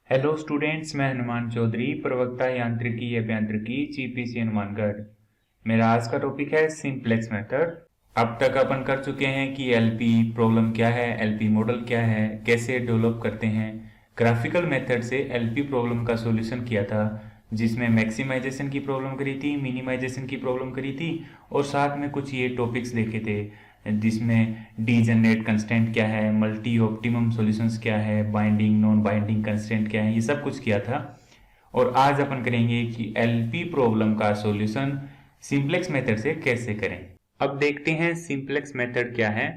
Hello students, मैं हनुमान चौधरी, प्रवक्ता यांत्रिकी अभियांत्रिकी जीपीसी हनुमानगढ़। मेरा आज का टॉपिक है सिंप्लेक्स मेथड। अब तक अपन कर चुके हैं कि एलपी प्रॉब्लम क्या है, एलपी मॉडल क्या है, कैसे डेवलप करते हैं। ग्राफिकल मेथड से एलपी प्रॉब्लम का सॉल्यूशन किया था, जिसमें मैक्सिमाइजेशन की प्रॉब्लम करी थी, मिनिमाइजेशन की प्रॉब्लम करी थी और साथ में कुछ ये टॉपिक्स देखे थे जिसमें डीजेनरेट कंस्टेंट क्या है, मल्टी ऑप्टिमम सॉल्यूशंस क्या है, बाइंडिंग नॉन बाइंडिंग कंस्टेंट क्या है, ये सब कुछ किया था। और आज अपन करेंगे कि एलपी प्रॉब्लम का सॉल्यूशन सिंप्लेक्स मेथड से कैसे करें। अब देखते हैं सिंप्लेक्स मेथड क्या है।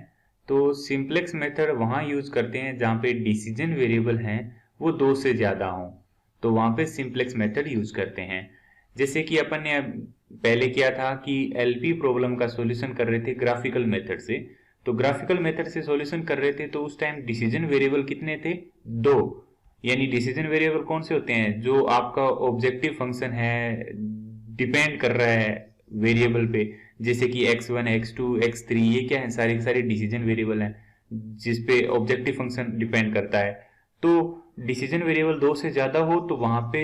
तो सिंप्लेक्स मेथड वहां यूज करते हैं जहां पे डिसीजन वेरिएबल हैं वो 2 से ज्यादा हों, तो वहां पे सिंप्लेक्स मेथड यूज करते हैं। जैसे कि अपन ने पहले किया था कि एलपी प्रॉब्लम का सॉल्यूशन कर रहे थे ग्राफिकल मेथड से। तो ग्राफिकल मेथड से सॉल्यूशन कर रहे थे तो उस टाइम डिसीजन वेरिएबल कितने थे? 2। यानी डिसीजन वेरिएबल कौन से होते हैं? जो आपका ऑब्जेक्टिव फंक्शन है, डिपेंड कर रहा है वेरिएबल पे, जैसे कि x1 x2 x3, ये क्या है? सारे के सारे डिसीजन वेरिएबल हैं जिसपे ऑब्जेक्टिव फंक्शन डिपेंड करता है। तो डिसीजन वेरिएबल 2 से ज्यादा हो तो वहां पे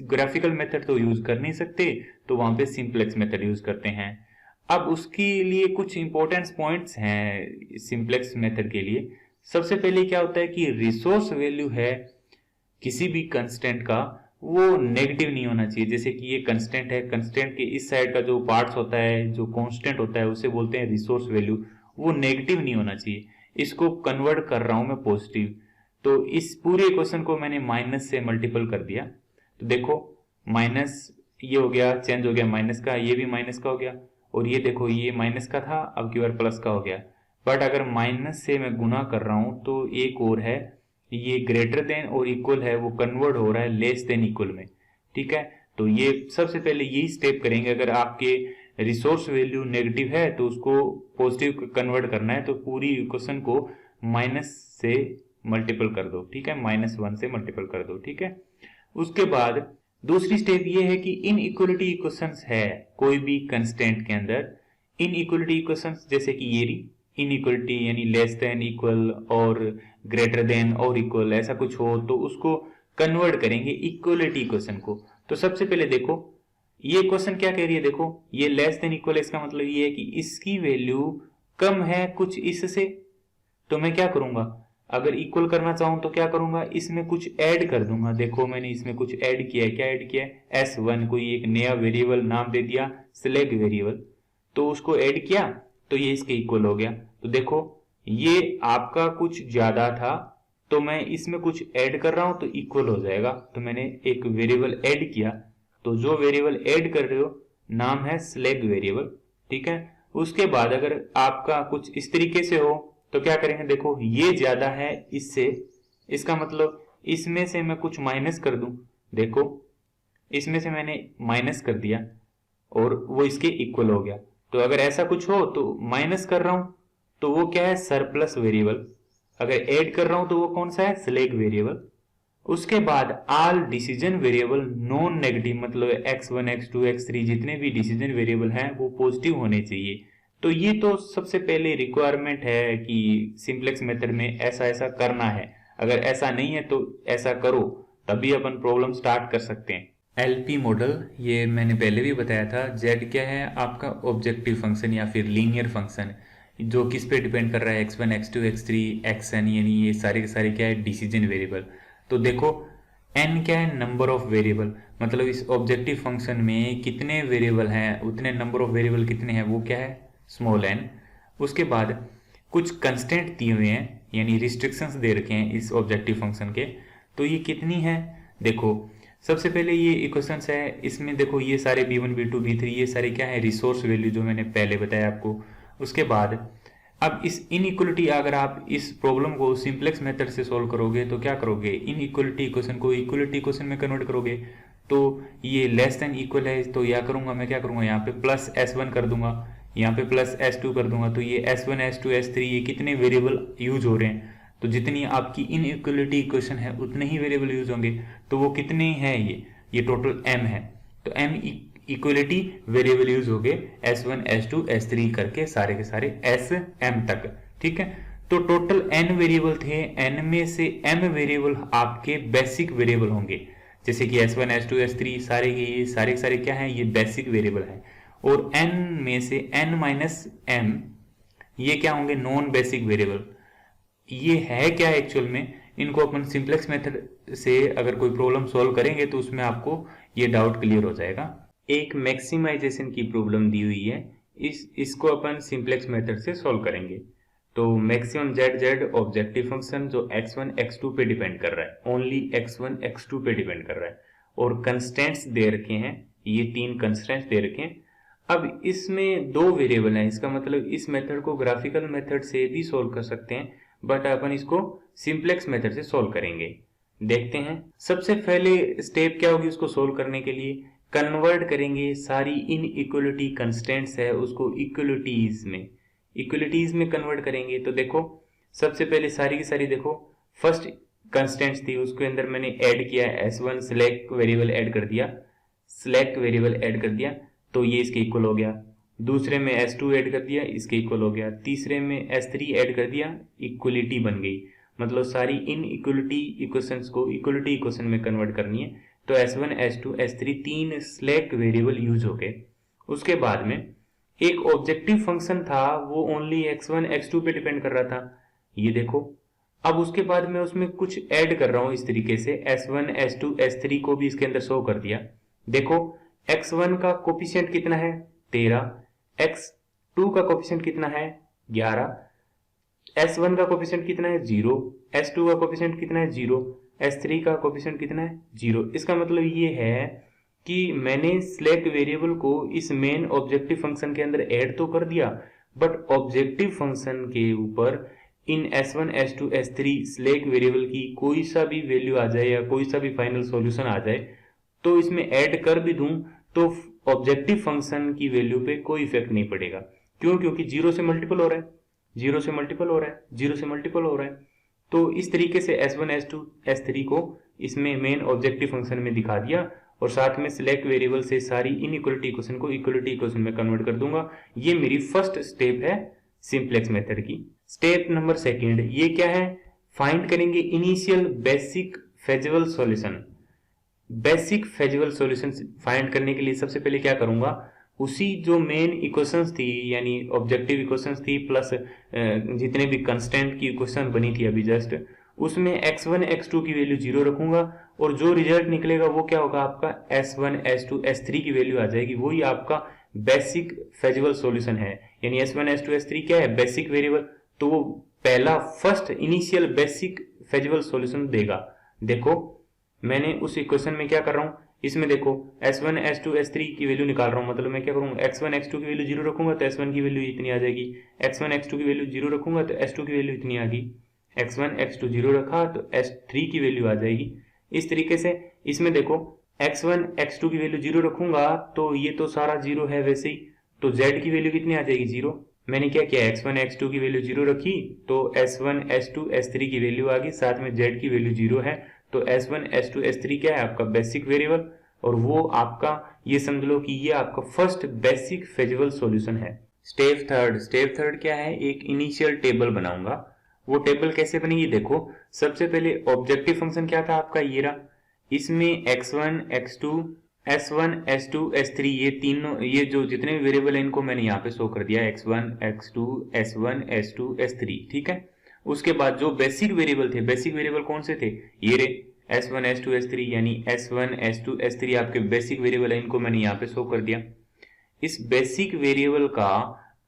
ग्राफिकल मेथड तो यूज कर नहीं सकते, तो वहां पे सिंप्लेक्स मेथड यूज करते हैं। अब उसके लिए कुछ इंपॉर्टेंट पॉइंट्स हैं सिंप्लेक्स मेथड के लिए। सबसे पहले क्या होता है कि रिसोर्स वैल्यू है किसी भी कंस्टेंट का, वो नेगेटिव नहीं होना चाहिए। जैसे कि ये कंस्टेंट है, कंस्टेंट के इस साइड का जो पार्ट्स होता है, जो कांस्टेंट होता है, उसे बोलते हैं रिसोर्स वैल्यू। वो नेगेटिव नहीं होना चाहिए। इसको कन्वर्ट कर रहा हूं मैं पॉजिटिव, तो इस पूरे इक्वेशन को मैंने माइनस से मल्टीपल कर दिया। तो देखो माइनस ये हो गया, चेंज हो गया माइनस का, ये भी माइनस का हो गया, और ये देखो ये माइनस का था, अब की बार प्लस का हो गया। बट अगर माइनस से मैं गुना कर रहा हूं तो एक और है, ये ग्रेटर देन और इक्वल है, वो कन्वर्ट हो रहा है लेस देन इक्वल में। ठीक है, तो ये सबसे पहले यही स्टेप करेंगे। अगर आपके रिसोर्स वैल्यू नेगेटिव है तो उसको पॉजिटिव कन्वर्ट करना है, तो पूरी इक्वेशन को माइनस से मल्टीपल कर दो। ठीक है, -1 से मल्टीपल कर दो। ठीक है, उसके बाद दूसरी स्टेप ये है कि इन इक्वलिटी इक्वेशंस है कोई भी कंस्टेंट के अंदर, इन इक्वलिटी इक्वेशंस जैसे कि ये इन इक्वलिटी यानी लेस देन इक्वल और ग्रेटर देन और इक्वल, ऐसा कुछ हो तो उसको कन्वर्ट करेंगे इक्वलिटी इक्वेशन को। तो सबसे पहले देखो ये क्वेश्चन क्या कह रही है, देखो ये लेस देन इक्वल, इसका मतलब ये है कि इसकी वैल्यू कम है कुछ इससे। तो मैं क्या करूंगा, अगर इक्वल करना चाहूं तो क्या करूंगा, इसमें कुछ ऐड कर दूंगा। देखो मैंने इसमें कुछ ऐड किया है, क्या ऐड किया है? S1, कोई एक नया वेरिएबल नाम दे दिया, सिलेक्ट वेरिएबल, तो उसको ऐड किया तो ये इसके इक्वल हो गया। तो देखो ये आपका कुछ ज्यादा था, तो मैं इसमें कुछ ऐड कर रहा हूं तो इक्वल हो जाएगा। तो मैंने एक वेरिएबल ऐड किया, तो जो वेरिएबल ऐड कर रहे हो नाम है सिलेक्ट वेरिएबल। ठीक है, उसके बाद अगर आपका कुछ इस तरीके से हो तो क्या करेंगे, देखो ये ज्यादा है इससे, इसका मतलब इसमें से मैं कुछ माइनस कर दूं। देखो इसमें से मैंने माइनस कर दिया और वो इसके इक्वल हो गया। तो अगर ऐसा कुछ हो तो माइनस कर रहा हूं तो वो क्या है, सरप्लस वेरिएबल। अगर ऐड कर रहा हूं तो वो कौन सा है, सिलेक्ट वेरिएबल। उसके बाद all decision variable non negative, मतलब x1 x2 x3 जितने भी डिसीजन वेरिएबल हैं वो पॉजिटिव होने चाहिए। तो ये तो सबसे पहले रिक्वायरमेंट है कि सिंप्लेक्स मेथड में ऐसा ऐसा करना है। अगर ऐसा नहीं है तो ऐसा करो, तभी अपन प्रॉब्लम स्टार्ट कर सकते हैं। एलपी मॉडल ये मैंने पहले भी बताया था। जेड क्या है, आपका ऑब्जेक्टिव फंक्शन या फिर लीनियर फंक्शन, जो किस पे डिपेंड कर रहा है, x1 x2 x3 xn, यानी ये सारे के सारे क्या है, डिसीजन वेरिएबल। तो देखो n क्या है, नंबर ऑफ वेरिएबल, मतलब इस ऑब्जेक्टिव फंक्शन में कितने वेरिएबल हैं उतने नंबर ऑफ वेरिएबल कितने हैं, वो क्या है, स्मॉल n। उसके बाद कुछ कंस्टेंट दिए हुए हैं, यानी रिस्ट्रिक्शंस दे रखे हैं इस ऑब्जेक्टिव फंक्शन के, तो ये कितनी है। देखो सबसे पहले ये इक्वेशंस है, इसमें देखो ये सारे b1 b2 b3 ये सारे क्या है, रिसोर्स वैल्यू जो मैंने पहले बताया आपको। उसके बाद अब इस इनइक्वलिटी, अगर आप इस प्रॉब्लम को सिंप्लेक्स मेथड से सॉल्व करोगे तो क्या करोगे, इनइक्वलिटी इक्वेशन को इक्वलिटी इक्वेशन में कन्वर्ट करोगे। तो ये लेस देन इक्वल है, तो या करूंगा मैं, क्या करूंगा, यहाँ पे प्लस S1 कर दूंगा, यहाँ पे प्लस S2 कर दूंगा। तो ये S1 S2 S3 ये कितने वेरिएबल यूज हो रहे हैं, तो जितनी आपकी इनइक्वलिटी इक्वेशन है उतने ही वेरिएबल यूज होंगे। तो वो कितने हैं, ये टोटल m है। तो m इक्वलिटी वेरिएबल यूज हो गए S1 S2 S3 करके सारे के सारे Sm तक। ठीक है, तो टोटल n वेरिएबल थे, n में से m वेरिएबल आपके बेसिक वेरिएबल होंगे, जैसे कि s1 s2 s3 सारे ये सारे क्या हैं, ये बेसिक वेरिएबल हैं। और n में से n माइनस m ये क्या होंगे, नॉन बेसिक वेरिएबल। ये है क्या एक्चुअल में, इनको अपन सिंप्लेक्स मेथड से अगर कोई प्रॉब्लम सॉल्व करेंगे तो उसमें आपको ये डाउट क्लियर हो जाएगा। एक मैक्सिमाइजेशन की प्रॉब्लम दी हुई है, इसको अपन सिंप्लेक्स मेथड से सॉल्व करेंगे। तो maximum Z Z objective function जो x1 x2 पे डिपेंड कर रहा है, ओनली x1 x2 पे डिपेंड कर रहा है, और कंस्टेंट्स दे रखे हैं, ये 3 कंस्टेंट्स दे रखे हैं। अब इसमें 2 वेरिएबल हैं, इसका मतलब इस मेथड को ग्राफिकल मेथड से भी सॉल्व कर सकते हैं, बट अपन इसको सिंप्लेक्स मेथड से सॉल्व करेंगे। देखते हैं। सबसे पहले स्टेप क्या होगी उसको सॉल्व करने के लिए, कन्वर्ट करेंगे सारी इनइक्वलिटी कंस्टेंट्स है उसको इक्वलिटीज में कन्वर्ट करेंगे। तो देखो सबसे पहले सारी की सारी देखो, फर्स्ट कंस्टेंट्स थी उसके अंदर मैंने ऐड किया s1 सिलेक्ट वेरिएबल ऐड कर दिया, तो ये इसके इक्वल हो गया। दूसरे में s2 ऐड कर दिया, इसके इक्वल हो गया। तीसरे में s3 ऐड कर दिया, इक्वलिटी बन गई। मतलब सारी इनइक्वलिटी इक्वेशंस को इक्वलिटी इक्वेशन में कन्वर्ट करनी है। तो s1 s2 s3 3 select variable use हो गए। उसके बाद में एक ऑब्जेक्टिव फंक्शन था, वो ओनली x1 x2 पे डिपेंड कर रहा था, ये देखो। अब उसके बाद में उसमें कुछ ऐड कर रहा हूं इस तरीके से, s1 s2 s3 को भी इसके अंदर शो कर दिया। देखो x1 का कोफिशिएंट कितना है 13, x2 का कोफिशिएंट कितना है 11, s1 का कोफिशिएंट कितना है 0, s2 का कोफिशिएंट कितना है 0, s3 का कोफिशिएंट कितना है 0। इसका मतलब ये है कि मैंने सिलेक्ट वेरिएबल को इस मेन ऑब्जेक्टिव फंक्शन के अंदर ऐड तो कर दिया, बट ऑब्जेक्टिव फंक्शन के ऊपर इन s1 s2 s3 select variable की कोई सा भी वैल्यू आ जाए या कोई सा भी फाइनल सॉल्यूशन आ जाए, तो इसमें ऐड कर भी दूं तो ऑब्जेक्टिव फंक्शन की वैल्यू पे कोई इफेक्ट नहीं पड़ेगा। क्यों? क्योंकि 0 से मल्टीपल हो रहा है, 0 से मल्टीपल हो रहा है, 0 से मल्टीपल हो रहा है। तो इस तरीके से s1 s2 s3 को इसमें मेन ऑब्जेक्टिव फंक्शन में दिखा दिया, और साथ में सिलेक्ट वेरिएबल से सारी इनइक्वलिटी इक्वेशन को इक्वलिटी इक्वेशन में कन्वर्ट कर दूंगा। ये मेरी फर्स्ट स्टेप है सिंप्लेक्स मेथड की। स्टेप नंबर सेकंड, ये क्या है, फाइंड करेंगे initial basic feasible solution. Basic feasible solution find करने के लिए सबसे पहले क्या करूंगा, उसी जो मेन इक्वेशंस थी यानी ऑब्जेक्टिव इक्वेशंस थी प्लस जितने भी कंस्टेंट की इक्वेशन बनी थी अभी जस्ट, उसमें x1 x2 की वैल्यू 0 रखूंगा, और जो रिजल्ट निकलेगा वो क्या होगा, आपका s1 s2 s3 की वैल्यू आ जाएगी, वही आपका बेसिक फेजिबल सॉल्यूशन है। यानी s1 s2 s3 क्या है, बेसिक वेरिएबल, तो वो पहला first initial basic feasible solution देगा। देखो मैंने उस इक्वेशन में क्या कर रहा हूं, इसमें देखो s1 s2 s3 की वैल्यू निकाल रहा हूं, मतलब मैं क्या करूंगा, x1 x2 की वैल्यू 0 रखूंगा तो s1 की वैल्यू इतनी आ जाएगी, x1 x2 की वैल्यू 0 रखूंगा तो s2 की वैल्यू इतनी आ गई, x1 x2 0 रखा तो s3 की वैल्यू आ जाएगी। इस तरीके से इसमें देखो x1 x2 की वैल्यू 0 रखूंगा तो ये तो सारा 0 है वैसे ही, तो z की वैल्यू कितनी आ जाएगी 0। मैंने क्या किया, x1 x2 की वैल्यू 0 रखी तो s1 s2 s3 की वैल्यू आ गई, साथ में z की वैल्यू 0 है, तो s1 s2 s3 क्या है, आपका बेसिक वेरिएबल, और वो आपका ये समझ लो कि ये आपका फर्स्ट बेसिक फेजिबल सॉल्यूशन है। स्टेप थर्ड क्या है, एक इनिशियल टेबल बनाऊंगा। वो टेबल कैसे बनेगी, देखो सबसे पहले ऑब्जेक्टिव फंक्शन क्या था आपका, ये रहा, इसमें x1 x2 s1 s2 s3 ये तीनों, ये जो जितने भी वेरिएबल है इनको मैंने यहाँ पे शो कर दिया, x1 x2 s1 s2 s3, ठीक है। उसके बाद जो बेसिक वेरिएबल थे, बेसिक वेरिएबल कौन से थे, ये रे s1 s2 s3, यानी s1 s2 s3 आपके बेसिक वेरिएबल है, इनको मैंने यहाँ पे शो कर दिया। इस बेसिक वेरिएबल का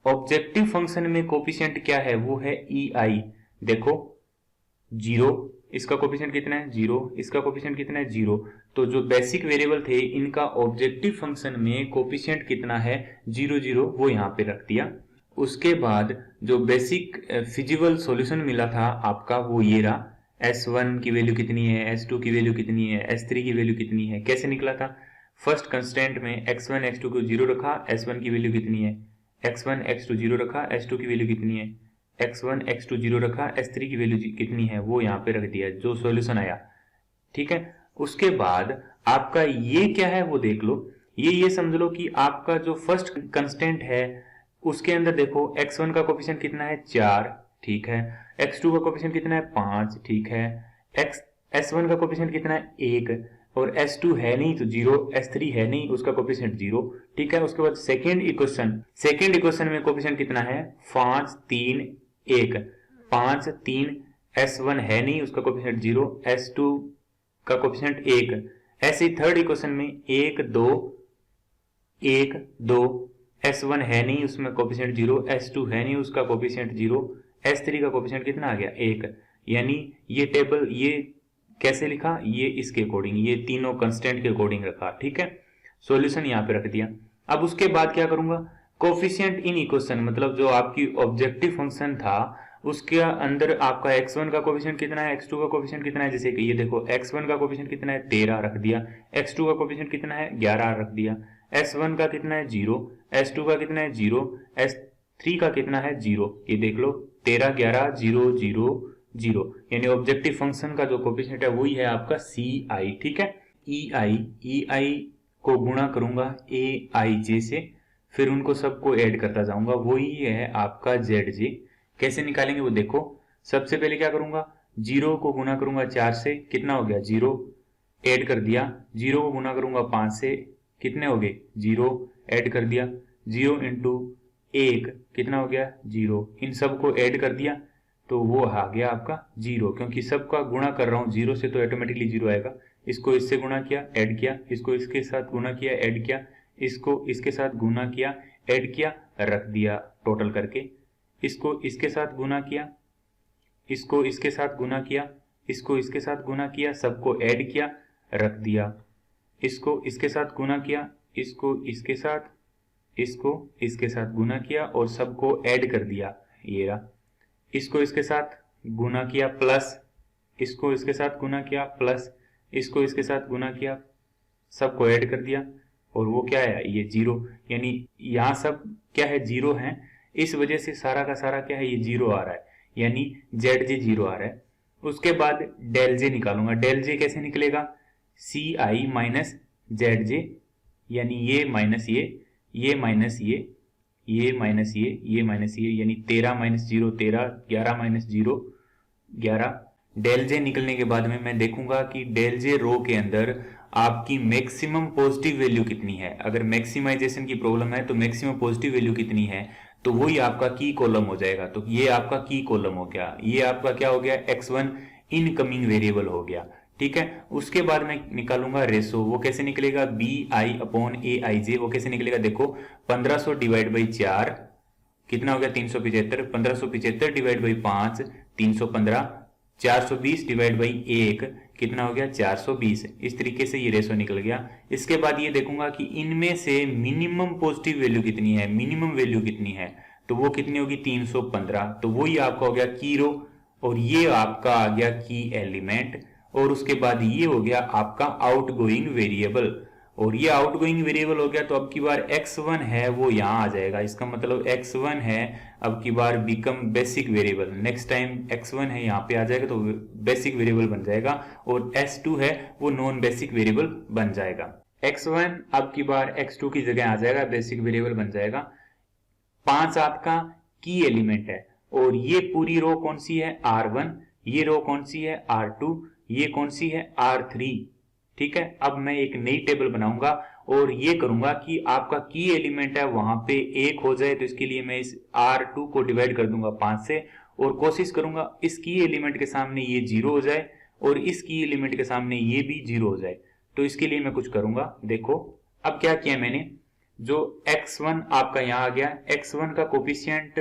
ऑब्जेक्टिव फंक्शन में कोफिशिएंट क्या है, वो है ei। देखो 0, इसका कोफिशिएंट कितना है 0, इसका कोफिशिएंट कितना है 0, तो जो बेसिक वेरिएबल थे इनका ऑब्जेक्टिव फंक्शन में कोफिशिएंट कितना है 0 0, वो यहाँ पे रख दिया। उसके बाद जो बेसिक फिजिबल सॉल्यूशन मिला था आपका वो ये रहा, s1 की वैल्यू कितनी है, s2 की वैल्यू कितनी है, s3 की वैल्यू कितनी है, कैसे निकला था, फर्स्ट कंस्टेंट में x1 x2 को 0 रखा, s1 की वैल्यू कितनी है, x1 x2 0 रखा, s2 की वैल्यू कितनी है, x1 x2 0 रखा, s3 की वैल्यू कितनी है, वो यहाँ पे रख दिया जो सॉल्यूशन आया, ठीक है। उसके बाद आपका ये क्या है वो देख लो, ये समझ लो कि आपका जो फर्स्ट कंस्टेंट है उसके अंदर देखो x1 का कोफिशिएंट कितना है 4, ठीक है, x2 का कोफिशिएंट कितना है 5, ठीक है। s1 का कोफिशिएंट कितना है 1 और s2 है नहीं तो 0, s3 है नहीं उसका कोफिशिएंट 0, ठीक है। उसके बाद सेकेंड इक्वेशन में कोफिशिएंट कितना है 5 3 1, 5 3, s1 है नहीं उसका कोफिशिएंट 0, s2 का कोफिशिएंट 1। ऐसे ही थर्ड इक्वेशन में 1 2 1 2, s1 है नहीं उसमें कोफिशिएंट 0, s2 है नहीं उसका कोफिशिएंट 0, s3 का कोफिशिएंट कितना आ गया 1। यानी ये टेबल ये कैसे लिखा, ये इसके अकॉर्डिंग, ये तीनों कंस्टेंट के अकॉर्डिंग रखा, ठीक है। सॉल्यूशन यहाँ पे रख दिया। अब उसके बाद क्या करूंगा, कोफिशिएंट इन इक्वेशन मतलब जो आपकी ऑब्जेक्टिव फंक्शन था उसके अंदर आपका x1 का कोफिशिएंट कितना है, x2 का कोफिशिएंट कितना है। जैसे कि ये देखो x1 का कोफिशिएंट कितना है 13 रख दिया, x2 का कोफिशिएंट कितना है 11 रख दिया, s1 का कितना है 0, s2 का कितना है 0, s3 का कितना है 0। ये देख लो 13 11 0 0 0, यानी ऑब्जेक्टिव फंक्शन का जो कोफिशिएंट है वही है आपका CI, ठीक है। EI को गुणा करूंगा AIJ से, फिर उनको सबको ऐड करता जाऊंगा, वही है आपका ZJ। कैसे निकालेंगे वो देखो। सबसे पहले क्या करूंगा, 0 को गुना करूंगा 4 से, कितना हो गया 0, ऐड कर दिया। 0 को गुना करूंगा 5 से, कितने हो गए 0, ऐड कर दिया। 0 इंटू 1 कितना हो गया 0, इन सबको ऐड कर दिया तो वो आ गया आपका 0, क्योंकि सबका गुणा कर रहा हूं 0 से तो ऑटोमेटिकली 0 आएगा। इसको इससे गुणा किया ऐड किया, इसको इसके साथ गुणा किया ऐड किया, इसको इसके साथ गुणा किया ऐड किया, रख दिया टोटल करके। इसको इसके साथ गुणा किया, इसको इसके साथ गुणा किया, इसको इसके साथ गुणा किया, सबको ऐड किया रख दिया। इसको इसके साथ गुणा किया, इसको इसके साथ, इसको इसके साथ गुणा किया और सबको ऐड कर दिया, ये रहा। इसको इसके साथ गुणा किया प्लस, इसको इसके साथ गुणा किया प्लस, इसको इसके साथ गुणा किया, सबको ऐड कर दिया और वो क्या है ये 0, यानी यहाँ सब क्या है 0 है, इस वजह से सारा का सारा क्या है ये 0 आ रहा है, यानी ZJ 0 आ रहा है। उसके बाद डेल जे निकालूंगा। डेल जे कैसे निकलेगा, CI माइनस ZJ, यानी ये माइनस ये माइनस ये माइनस ये माइनस ये, यानी 13 माइनस 0 13, 11 माइनस 0 11। डेल जे निकलने के बाद में मैं देखूंगा कि डेल जे रो के अंदर आपकी मैक्सिमम पॉजिटिव वैल्यू कितनी है। अगर मैक्सिमाइजेशन की प्रॉब्लम है तो मैक्सिमम पॉजिटिव वैल्यू कितनी है, तो वही आपका की कॉलम हो जाएगा। तो ये आपका की कॉलम हो गया, ये आपका क्या हो गया x1 इनकमिंग वेरिएबल हो गया, ठीक है। उसके बाद मैं निकालूंगा रेशो, वो कैसे निकलेगा BI अपॉन AIJ, वो कैसे निकलेगा देखो 1500 डिवाइड बाई 4 कितना हो गया 375, 1575 डिवाइड बाई 5 315, 420 डिवाइड बाई 1 कितना हो गया 420। इस तरीके से ये रेशो निकल गया। इसके बाद ये देखूंगा कि इनमें से मिनिमम पॉजिटिव वैल्यू कितनी है, मिनिमम वैल्यू कितनी है, तो वो कितनी होगी 315, तो वही आपका हो गया की रो और ये आपका आ गया की एलिमेंट। और उसके बाद ये हो गया आपका आउटगोइंग वेरिएबल, और ये आउटगोइंग वेरिएबल हो गया तो अब की बार x1 है वो यहां आ जाएगा। इसका मतलब x1 है अब की बार become basic variable, next time x1 है यहाँ पे आ जाएगा तो बेसिक वेरिएबल बन जाएगा, और s2 है वो नॉन बेसिक वेरिएबल बन जाएगा। x1 अब की बार x2 की जगह आ जाएगा, बेसिक वेरिएबल बन जाएगा। 5 आपका की एलिमेंट है और ये पूरी रो कौन सी है R1, ये रो कौन सी है R2, ये कौन सी है R3, ठीक है। अब मैं एक नई टेबल बनाऊंगा और ये करूंगा कि आपका की एलिमेंट है वहां पे 1 हो जाए, तो इसके लिए मैं इस R2 को डिवाइड कर दूंगा 5 से और कोशिश करूंगा इस की एलिमेंट के सामने ये 0 हो जाए और इस की एलिमेंट के सामने ये भी 0 हो जाए। तो इसके लिए मैं कुछ करूंगा, देखो अब क्या किया मैंने, जो x1 आपका यहाँ आ गया, x1 का कोफिशिएंट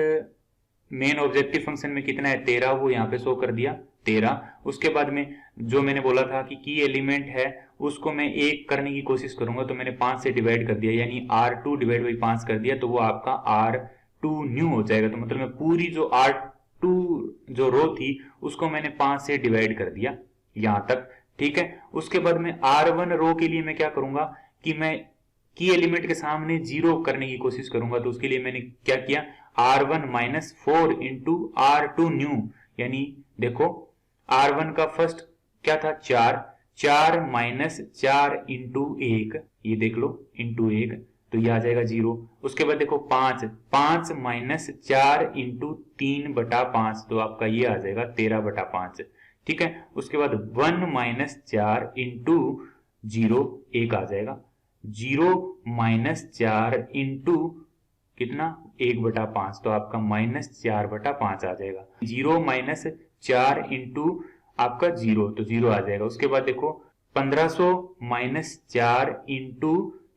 मेन ऑब्जेक्टिव फंक्शन में कितना है 13, वो यहाँ पे शो कर दिया 13। उसके बाद में जो मैंने बोला था कि की एलिमेंट है उसको मैं 1 करने की कोशिश करूंगा, तो मैंने 5 से डिवाइड कर दिया, यानी R2 डिवाइड बाई 5 कर दिया, तो वो आपका R2 न्यू हो जाएगा। तो मतलब मैं पूरी जो R2 जो रो थी उसको मैंने 5 से डिवाइड कर दिया यहां तक, ठीक है। उसके बाद में R1 रो के लिए मैं क्या करूंगा कि मैं की एलिमेंट के सामने 0 करने की कोशिश करूंगा, तो उसके लिए मैंने क्या किया R1 minus 4 into R2 new, यानी देखो R1 का फर्स्ट क्या था 4 माइनस 4 इंटू 1, ये देख लो इंटू 1, तो ये आ जाएगा 0। उसके बाद देखो 5 माइनस 4 इंटू 3/5, तो आपका ये आ जाएगा 13/5। ठीक है। उसके बाद 1 माइनस 4 इंटू 0, 1 आ जाएगा। 0 माइनस 4 इंटू कितना 1/5, तो आपका -4/5 आ जाएगा। 0 माइनस 4 इंटू आपका 0, तो 0 आ जाएगा। उसके बाद देखो 1500 माइनस 4 इंटू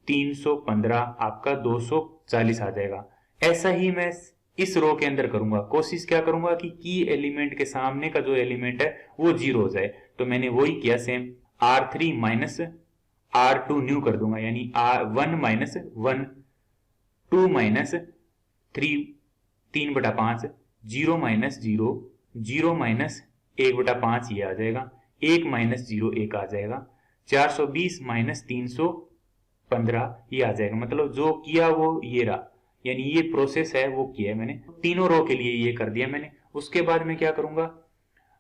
315, आपका 240 आ जाएगा। ऐसा ही मैं इस रो के अंदर करूंगा। कोशिश क्या करूंगा कि की एलिमेंट के सामने का जो एलिमेंट है वो 0 हो जाए। तो मैंने वही किया same, R3 minus R2 new कर दूंगा, यानी R1 minus 1, 2 minus 3/5, 0 minus 0, 0 minus 1/5, ये आ जाएगा। 1 माइनस 0, 1 आ जाएगा। 420 माइनस 315, ये आ जाएगा। मतलब जो किया वो ये रहा, यानी ये प्रोसेस है वो किया है मैंने। तीनों रो के लिए ये कर दिया मैंने। उसके बाद मैं क्या करूंगा,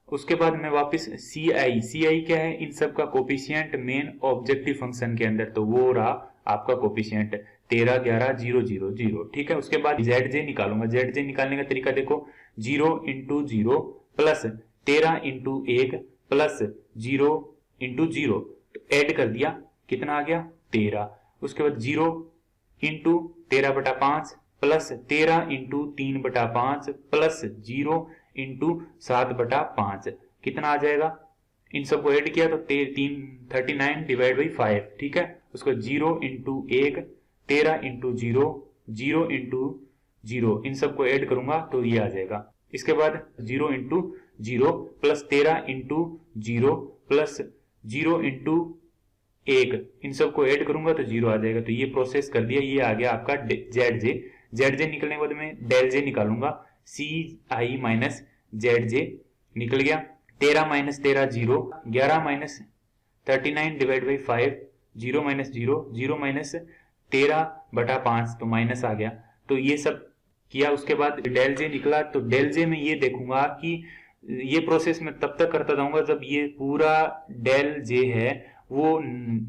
उसके बाद मैं वापस CI क्या है, इन सब का कोफिशिएंट मेन ऑब्जेक्टिव फंक्शन के अंदर, तो वो रहा आपका कोफिशिएंट 13, 11, 0, 0, 0। ठीक है। उसके बाद ZJ निकालूंगा। ZJ निकालने का तरीका देखो, 0 into 0 plus 13 into 1 plus 0 into 0, add कर दिया, कितना आ गया 13। उसके बाद 0 into 13/5 plus 13 into 3/5 plus 0 into 7/5, कितना आ जाएगा। इन सबको ऐड किया तो 39 डिवाइड बाई 5। ठीक है। उसको 0 इंटू 1, 13 इंटू 0, 0 इंटू 0, इन सबको ऐड करूंगा तो ये आ जाएगा। इसके बाद 0 into 0 plus 13 into 0 plus 0 into 1, इन सबको ऐड करूंगा तो 0 आ जाएगा। तो ये प्रोसेस कर दिया, ये आ गया आपका ZJ निकलने के बाद मैं डेल जे निकालूंगा। CI माइनस ZJ निकल गया। 13 minus 13 0, 11 minus 39 divide by 5, 0 minus 0, 0 minus 13/5, तो माइनस आ गया। तो ये सब किया। उसके बाद डेल जे निकला, तो डेल जे में ये देखूंगा कि ये प्रोसेस मैं तब तक करता जाऊंगा जब ये पूरा डेल जे है वो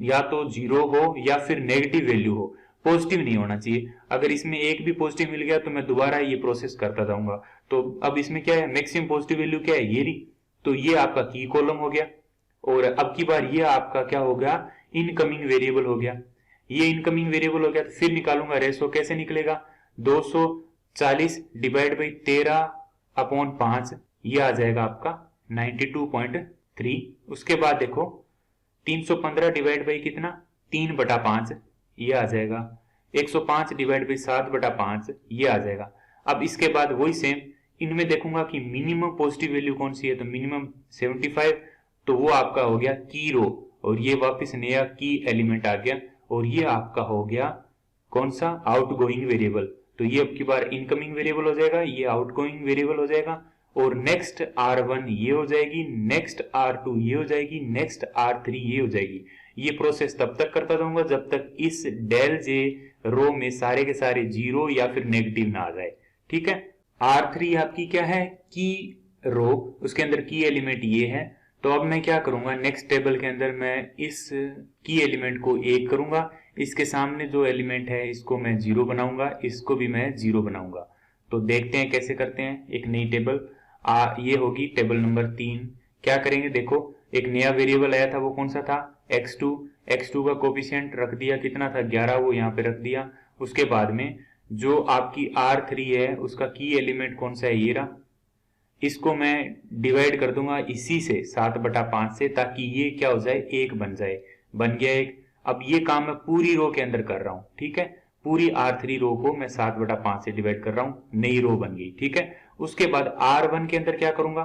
या तो 0 हो या फिर नेगेटिव वैल्यू हो, पॉजिटिव नहीं होना चाहिए। अगर इसमें एक भी पॉजिटिव मिल गया तो मैं दोबारा ये प्रोसेस करता जाऊंगा। तो अब इसमें क्या है, मैक्सिमम पॉजिटिव वैल्यू क्या है, ये रही। तो ये आपका की कॉलम हो गया। और अब की बार ये आपका क्या हो गया, इनकमिंग वेरिएबल हो गया। ये इनकमिंग वेरिएबल हो गया तो फिर निकालूंगा रेशो। कैसे निकलेगा, 240 डिवाइड बाई 13/5, ये आ जाएगा आपका 92.3। उसके बाद देखो 315 डिवाइड बाई कितना 3/5, ये आ जाएगा। 105 डिवाइड बाई 7/5, ये आ जाएगा। अब इसके बाद वही सेम, इनमें देखूंगा कि मिनिमम पॉजिटिव वैल्यू कौन सी है, तो मिनिमम 75, तो वो आपका हो गया की रो, और ये वापस नया की एलिमेंट आ गया, और ये आपका हो गया कौन सा, आउटगोइंग वेरिएबल। तो ये अब की बार इनकमिंग वेरिएबल हो जाएगा, ये आउटगोइंग वेरिएबल हो जाएगा। और नेक्स्ट R1 ये हो जाएगी, नेक्स्ट R2 ये हो जाएगी, नेक्स्ट R3 ये हो जाएगी। ये प्रोसेस तब तक करता रहूंगा जब तक इस डेल जे रो में सारे के सारे 0 या फिर नेगेटिव ना आ जाए। ठीक है। R3 आपकी क्या है, की रो, उसके अंदर की एलिमेंट ये है। तो अब मैं क्या करूंगा, नेक्स्ट टेबल के अंदर मैं इस की एलिमेंट को 1 करूंगा, इसके सामने जो एलिमेंट है इसको मैं 0 बनाऊंगा, इसको भी मैं 0 बनाऊंगा। तो देखते हैं कैसे करते हैं। एक नई टेबल ये होगी टेबल नंबर 3। क्या करेंगे, देखो एक नया वेरिएबल आया था, वो कौन सा था, x2 का कोफिशिएंट रख दिया, कितना था 11, वो यहाँ पे रख दिया। उसके बाद में जो आपकी R3 है उसका की एलिमेंट कौन सा है, ये रहा। इसको मैं डिवाइड कर दूंगा इसी से 7/5 से, ताकि ये क्या हो जाए, 1 बन जाए। बन गया 1। अब ये काम मैं पूरी रो के अंदर कर रहा हूं। ठीक है। पूरी R3 रो को मैं 7/5 से डिवाइड कर रहा हूं, नई रो बन गई। ठीक है। उसके बाद R1 के अंदर क्या करूंगा,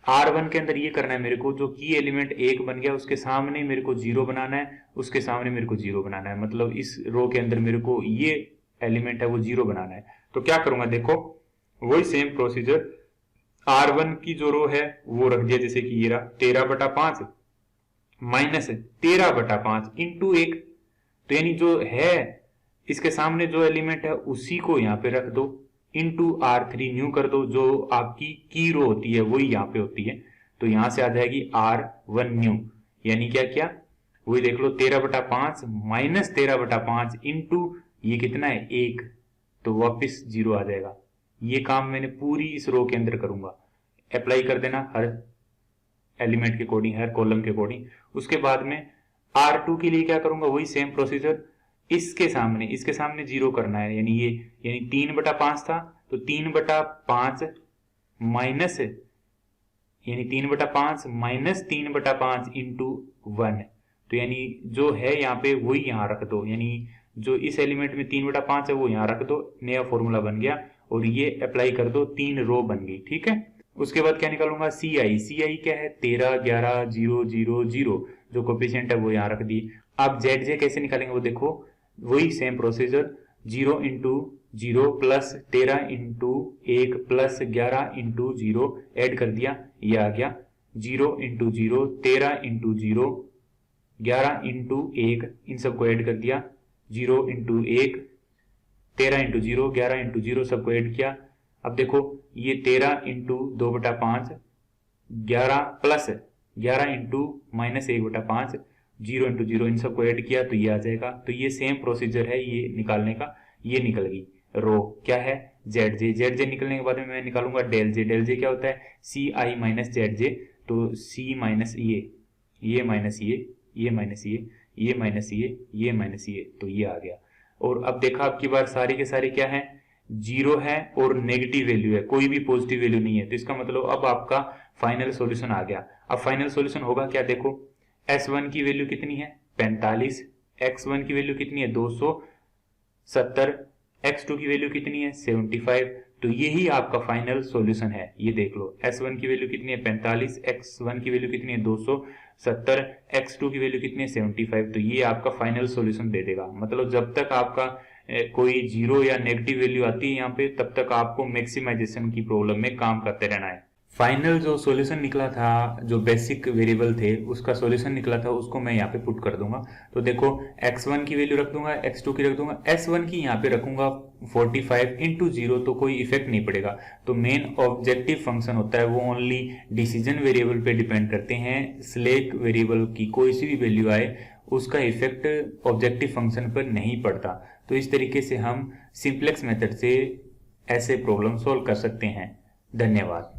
R1 के अंदर ये करना है मेरे को, जो की एलिमेंट 1 बन गया उसके सामने मेरे को 0 बनाना है, उसके सामने मेरे को 0 बनाना है। मतलब इस रो के अंदर मेरे को ये एलिमेंट है वो 0 बनाना है। तो क्या करूंगा, देखो वही सेम प्रोसीजर, R1 की जो रो है वो रख दिया, जैसे कि ये रहा 13/5 माइनस 13/5 इंटू 1। तो यानी जो है इसके सामने जो एलिमेंट है उसी को यहाँ पे रख दो, इंटू R3 न्यू कर दो, जो आपकी की रो होती है वही यहाँ पे होती है। तो यहां से आ जाएगी R1 न्यू, यानी क्या किया वही देख लो, 13/5 माइनस 13/5 इंटू ये कितना है 1, तो वापस 0 आ जाएगा। ये काम मैंने पूरी इस रो के अंदर करूंगा, अप्लाई कर देना हर एलिमेंट के अकॉर्डिंग, हर कॉलम के अकॉर्डिंग। उसके बाद में R2 के लिए क्या करूंगा, वही सेम प्रोसीजर, इसके सामने 0 करना है, यानी 3/5 था तो 3/5 माइनस, यानी 3/5 माइनस 3/5 इंटू 1, तो यानी जो है यहाँ पे वही यहाँ रख दो, यानी जो इस एलिमेंट में 3/5 है वो यहाँ रख दो, नया फॉर्मूला बन गया और ये अप्लाई कर दो, 3 रो बन गई। ठीक है, उसके बाद क्या निकालूंगा, CI क्या है 13, 11, 0, 0, 0, जो कोफिशिएंट है वो यहाँ रख दी। अब ZJ कैसे निकालेंगे वो देखो, वही same procedure, 0 into 0 plus 13 into 1 plus 11 into 0 add कर दिया, ये आ गया 0 इंटू 0, 13 इंटू 0, 11 इंटू 1, इन सबको ऐड कर दिया, 0 इंटू 1, 13 इंटू 0, 11 इंटू 0, सबको ऐड किया। अब देखो ये 13 into 2/5, 11 plus 11 into minus 1/5, 0 into 0, इन सबको ऐड किया तो ये आ जाएगा। तो ये सेम प्रोसीजर है ये निकालने का, ये निकल गई रो, क्या है ZJ निकलने के बाद में मैं निकालूंगा डेल जे क्या होता है CI माइनस ZJ, तो C माइनस ये माइनस ये माइनस ये माइनस ये माइनस ये, तो ये आ गया। और अब देखा आपकी बार सारी के सारी क्या है 0 है और नेगेटिव वैल्यू है, कोई भी पॉजिटिव वैल्यू नहीं है, तो इसका मतलब अब आपका फाइनल सॉल्यूशन आ गया। अब फाइनल सॉल्यूशन होगा क्या, देखो S1 की वैल्यू कितनी है 45, X1 की वैल्यू कितनी है 270, X2 की वैल्यू कितनी है 75, तो यही आपका फाइनल सॉल्यूशन है। ये देख लो S1 की वैल्यू कितनी है 45, X1 की वैल्यू कितनी है 270, X2 की वैल्यू कितनी है 75, तो ये आपका फाइनल सॉल्यूशन दे देगा। मतलब जब तक आपका कोई 0 या नेगेटिव वैल्यू आती है यहाँ पे, तब तक आपको मैक्सिमाइजेशन की प्रॉब्लम में काम करते रहना है। फाइनल जो सॉल्यूशन निकला था, जो बेसिक वेरिएबल थे उसका सॉल्यूशन निकला था, उसको मैं यहाँ पे पुट कर दूंगा। तो देखो X1 की वैल्यू रख दूंगा, X2 की रख दूंगा, S1 की यहाँ पे रखूंगा 45 इंटू 0, तो कोई इफेक्ट नहीं पड़ेगा। तो मेन ऑब्जेक्टिव फंक्शन होता है वो ओनली डिसीजन वेरिएबल पे डिपेंड करते हैं, स्लैक वेरिएबल की कोई सी भी वैल्यू आए उसका इफेक्ट ऑब्जेक्टिव फंक्शन पर नहीं पड़ता। तो इस तरीके से हम सिंप्लेक्स मेथड से ऐसे प्रॉब्लम सॉल्व कर सकते हैं। धन्यवाद।